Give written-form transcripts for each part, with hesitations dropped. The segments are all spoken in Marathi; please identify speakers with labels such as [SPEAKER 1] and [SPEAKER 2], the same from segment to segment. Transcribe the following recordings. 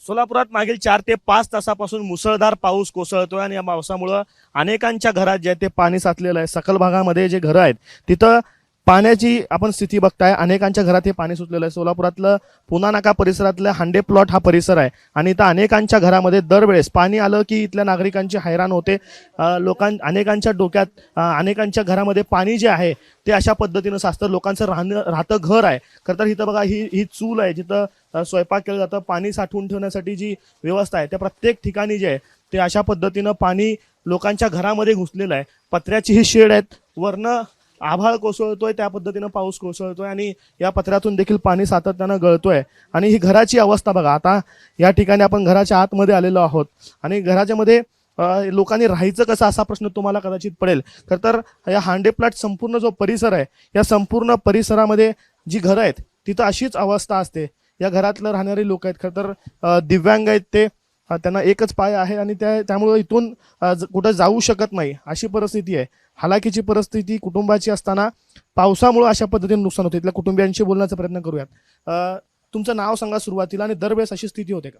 [SPEAKER 1] सोलापुरात मागील 4 ते 5 तासापासून मुसळधार पाऊस कोसळतोय आणि या पावसामुळे अनेकांच्या घरात जे ते पाणी साचलेलं आहे। सखल भागामध्ये जे घरं आहेत तिथं पाण्याची आपण स्थिती बघताय, अनेकांच्या घरात हे पाणी सुटलेलं आहे। सोलापुरातलं पुणा नाका परिसरातलं हांडे प्लॉट हा परिसर आहे आणि इथं अनेकांच्या घरामध्ये दरवेळेस पाणी आलं की इथल्या नागरिकांची हैराण होते। अनेकांच्या डोक्यात अनेकांच्या घरामध्ये पाणी जे आहे ते अशा पद्धतीनं साचतं। लोकांचं राहतं घर आहे। खरं तर इथं बघा ही चूल आहे जिथं स्वयंपाक केलं जातं। पाणी साठवून ठेवण्यासाठी जी व्यवस्था आहे त्या प्रत्येक ठिकाणी जे आहे ते अशा पद्धतीनं पाणी लोकांच्या घरामध्ये घुसलेलं आहे। पत्र्याची ही शेड आहेत, वरनं आभाळ कोसळतोय त्या पद्धतीनं पाऊस कोसळतोय आणि या पत्र्यातून देखील पाणी सातत्यानं गळतोय आणि ही घराची अवस्था बघा। आता या ठिकाणी आपण घराच्या आतमध्ये आलेलो आहोत आणि घराच्या मध्ये लोकांनी राहायचं कसं असा प्रश्न तुम्हाला कदाचित पडेल। खरं तर या हांडे प्लॉट संपूर्ण जो परिसर आहे या संपूर्ण परिसरामध्ये जी घरं आहेत तिथं अशीच अवस्था असते। या घरातलं राहणारे लोक आहेत खरं तर दिव्यांग आहेत, ते त्यांना एकच पाय आहे आणि त्यामुळे इथून कुठं जाऊ शकत नाही अशी परिस्थिती आहे। हालाकीची परिस्थिती कुटुंबाची असताना पावसामुळे अशा पद्धतीने नुकसान होते। इथल्या कुटुंबियांशी बोलण्याचा प्रयत्न करूयात। तुमचं नाव सांगा सुरुवातीला आणि दरवेळेस अशी स्थिती होते का?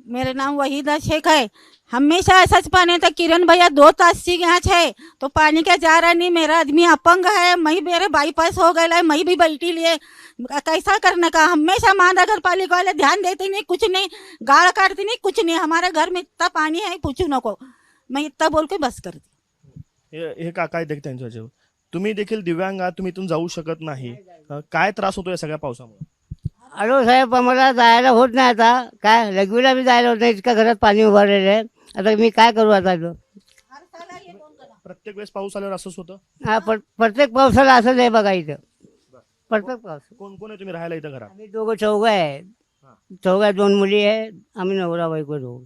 [SPEAKER 2] मेरा नाम वहीदा शेख है। हमेशा ऐसा पानी था। किरण भैया 2 तास से यहाँ है तो पानी का जा रहा नहीं। मेरा आदमी अपंग है, मैं मेरे बाईपास हो गया है, मैं भी बैठी लिए कैसा करने का। हमेशा महानगर पालिका वाले ध्यान देते नहीं, कुछ नहीं, गाड़ काटते नहीं, कुछ नहीं। हमारे घर में इतना पानी है पूछू नको। मैं इतना बोल के बस कर दी।
[SPEAKER 1] हे काय देखते त्यांच्यावर तुम्ही देखील दिव्यांग आहात, तुम्ही इथून जाऊ शकत नाही, काय त्रास होतो या सगळ्या पावसामुळे?
[SPEAKER 3] अरे साहेब आम्हाला जायला होत नाही। आता काय लघवीला बी जायला होत नाही, इतक्या घरात पाणी उभारलेलं आहे। आता मी काय करू आता?
[SPEAKER 1] प्रत्येक वेळेस पाऊस आल्यावर असंच होतं?
[SPEAKER 3] हा प्रत्येक पावसाला असंच आहे बघा इथं। प्रत्येक पाऊस
[SPEAKER 1] कोण कोण आहे तुम्ही राहायला इथं घरात?
[SPEAKER 3] आम्ही दोघं चौघं आहे। चौघात 2 मुली आहेत, आम्ही नवरा बायको दोघं।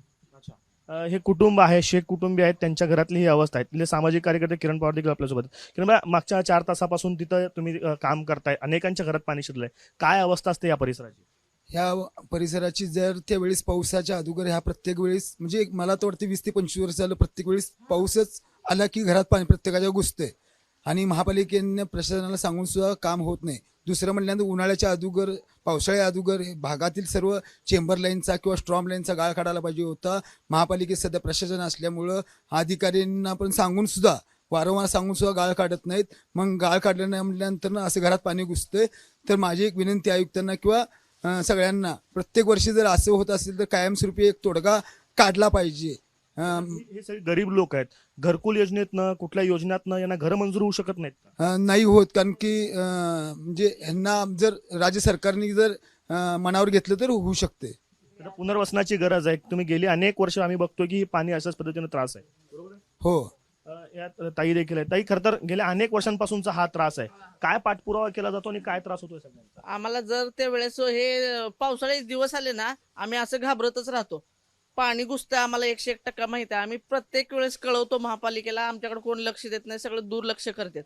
[SPEAKER 1] हे कुटुंब आहे, शेख कुटुंबी आहेत, त्यांच्या घरातली ही अवस्था आहे। तिथले सामाजिक कार्यकर्ते किरण पवार देखील आपल्यासोबत। किरण भाई, मागच्या 4 तासापासून तिथं तुम्ही काम करताय, अनेकांच्या घरात पाणी शिरलंय, काय अवस्था असते या परिसराची?
[SPEAKER 4] ह्या परिसराची जर त्यावेळेस पावसाच्या अगोदर ह्या प्रत्येक वेळेस म्हणजे मला तर वाटतं 20 ते 25 वर्ष झालं प्रत्येक वेळेस पाऊसच आला की घरात पाणी प्रत्येकाच्या घुसतंय आणि महापालिकेने प्रशासनाला सांगून सुद्धा काम होत नाही। दुसरं म्हणल्यानंतर उन्हाळ्याच्या अगोदर पावसाळ्या अगोदर भागातील सर्व चेंबर लाईनचा किंवा स्ट्रॉम लाईनचा गाळ काढायला पाहिजे होता। महापालिकेत सध्या प्रशासन असल्यामुळं अधिकाऱ्यांना पण सांगून सुद्धा वारंवार सांगून सुद्धा गाळ काढत नाहीत। मग गाळ काढलं नाही म्हटल्यानंतर असं घरात पाणी घुसतंय। तर माझी एक विनंती आयुक्तांना किंवा सगळ्यांना, प्रत्येक वर्षी जर असं होत असेल तर कायमस्वरूपी एक तोडगा काढला पाहिजे।
[SPEAKER 1] हे सगळे गरीब लोक आहेत, घरकुल योजनेतनं कुठल्या योजनेतनं यांना घर मंजूर होऊ शकत नाहीत का?
[SPEAKER 4] नाही होत, कारण की म्हणजे यांना जर राज्य सरकारने जर मनावर घेतलं तर होऊ शकते।
[SPEAKER 1] पुनर्वसनाची गरज आहे। तुम्ही गेली अनेक वर्ष आम्ही बघतोय की पाणी अशाच पद्धतीने त्रास आहे, बरोबर?
[SPEAKER 4] हो,
[SPEAKER 1] यात ताई देखील आहे। ताई, खरं तर गेल्या अनेक वर्षांपासूनचा हा त्रास आहे, काय पाठपुरावा केला जातो आणि काय त्रास होतोय सगळ्यांचा?
[SPEAKER 5] आम्हाला जर त्या वेळेस हे पावसाळे दिवस आले ना, आम्ही असं घाबरतच राहतो। पाणी घुसतं आम्हाला 101% माहिती आहे। आम्ही प्रत्येक वेळेस कळवतो महापालिकेला, आमच्याकडे कोण लक्ष देत नाही, सगळं दुर्लक्ष करतात।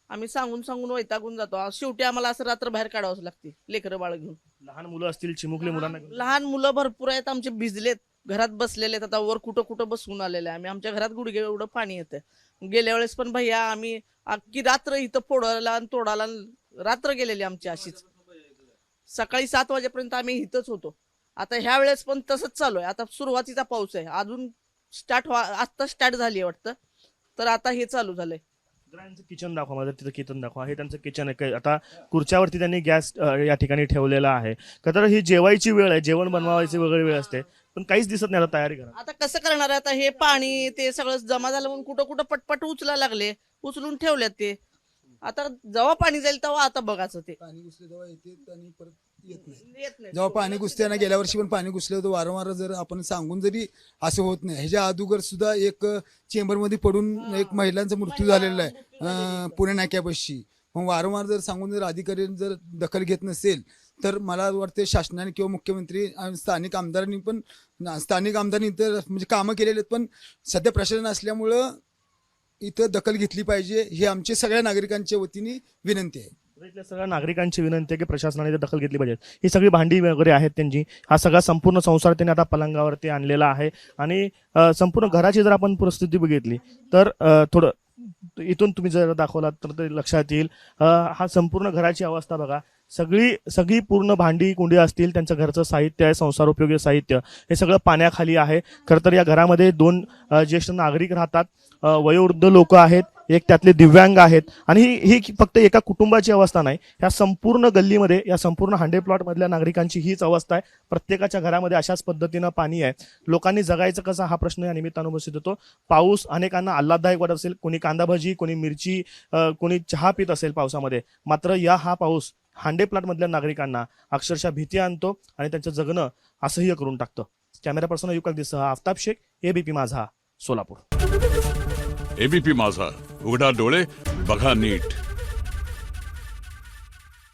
[SPEAKER 5] आम्ही सांगून वैतागून जातो। शेवटी आम्हाला असं रात्र बाहेर काढावंच लागते, लेकरं बाळ घेऊन।
[SPEAKER 1] लहान मुलं असतील, चिमुकले मुलांना
[SPEAKER 5] लहान मुलं भरपूर आहेत, आमचे भिजलेत, घरात बसलेले आहेत। आता वर कुठं बसून आलेले आहे आम्ही, आमच्या घरात गुडघे एवढं पाणी येतं। गेल्या वेळेस पण भैया आम्ही अख्खी रात्र इथं फोडायला आणि तोडायला रात्र गेलेली आमची अशीच। सकाळी 7 वाजेपर्यंत आम्ही इथंच होतो। आता ह्या वेळेस पण तसंच चालू आहे। आता सुरुवातीचा पाऊस आहे, अजून आता स्टार्ट झाली वाटतं, तर आता हे चालू झालंय।
[SPEAKER 1] किचन दाखवा मला, तिथं किचन दाखवा। हे त्यांचं किचन आहे। आता खुर्च्यावरती त्यांनी गॅस या ठिकाणी ठेवलेला आहे, का तर ही जेवायची वेळ आहे, जेवण बनवायची वेगळी वेळ असते, पण काहीच दिसत नाही आता तयारी करा।
[SPEAKER 5] आता कसं करणार आहे? आता हे पाणी ते सगळं जमा झालं म्हणून कुठं पटपट उचलायला लागले, उचलून ठेवल्यात ते। आता जेव्हा पाणी जाईल तेव्हा आता बघायचं, ते
[SPEAKER 4] पाणी घुसले तेव्हा येते आणि परत येत नाही।
[SPEAKER 5] येत नाही।
[SPEAKER 4] जेव्हा पाणी घुसते ना, गेल्या वर्षी पण पाणी घुसलं होतं वारंवार, जर आपण सांगून जरी असं होत नाही। ह्याच्या अगोदर सुद्धा एक चेंबरमध्ये पडून एक महिलांचा मृत्यू झालेला आहे पुणे नाक्यापाशी। मग वारंवार जर सांगून जर अधिकाऱ्यांनी जर दखल घेत नसेल तर मला वाटतं शासनाने किंवा मुख्यमंत्री आणि स्थानिक आमदारांनी तर म्हणजे कामं केलेली आहेत, पण सध्या प्रशासन असल्यामुळं इथं दखल घेतली पाहिजे, ही आमची सगळ्या नागरिकांच्या वतीने विनंती आहे।
[SPEAKER 1] इथल्या सगळ्या नागरिकांची विनंती आहे की प्रशासनाने दखल घेतली पाहिजे। ही सगळी भांडी वगैरे आहेत त्यांची, हा सगळा संपूर्ण संसार त्यांनी आता पलंगावरती आणलेला आहे आणि संपूर्ण घराची जर आपण परिस्थिती बघितली तर थोडं इथून तुम्ही जर दाखवलात तर ते लक्षात येईल. हा संपूर्ण घराची अवस्था बघा. सगळी पूर्ण भांडी कुंडी असतील, त्यांचं घरचं साहित्य आहे, संसार उपयोगी साहित्य, हे सगळं पाण्याखाली आहे. खरं तर या घरामध्ये 2 ज्येष्ठ नागरिक राहतात, वयोवृद्ध लोक आहेत, एक त्यातले दिव्यांग आहेत. आणि ही फक्त एका कुटुंबाची अवस्था नाही, ह्या संपूर्ण गल्लीमध्ये, या संपूर्ण हांडे प्लॉट मधल्या नागरिकांची हीच अवस्था आहे. प्रत्येकाच्या घरामध्ये अशाच पद्धतीनं पाणी आहे. लोकांनी जगायचं कसं, हा प्रश्न या निमित्तानं उपस्थित होतो. पाऊस अनेकांना आल्हाददायक वाटत असेल, कोणी कांदा भजी, कोणी मिरची, कोणी चहा पित असेल पावसामध्ये, मात्र हा पाऊस हांडे प्लॉट मधल्या नागरिकांना अक्षरशः भीती आणतो आणि त्यांचं जगणं असह्य करून टाकतं. कॅमेरा पर्सन युकागदीसह आफताब शेख, एबीपी माझा, सोलापूर.
[SPEAKER 6] एबीपी माझा, उघडा डोळे बघा नीट.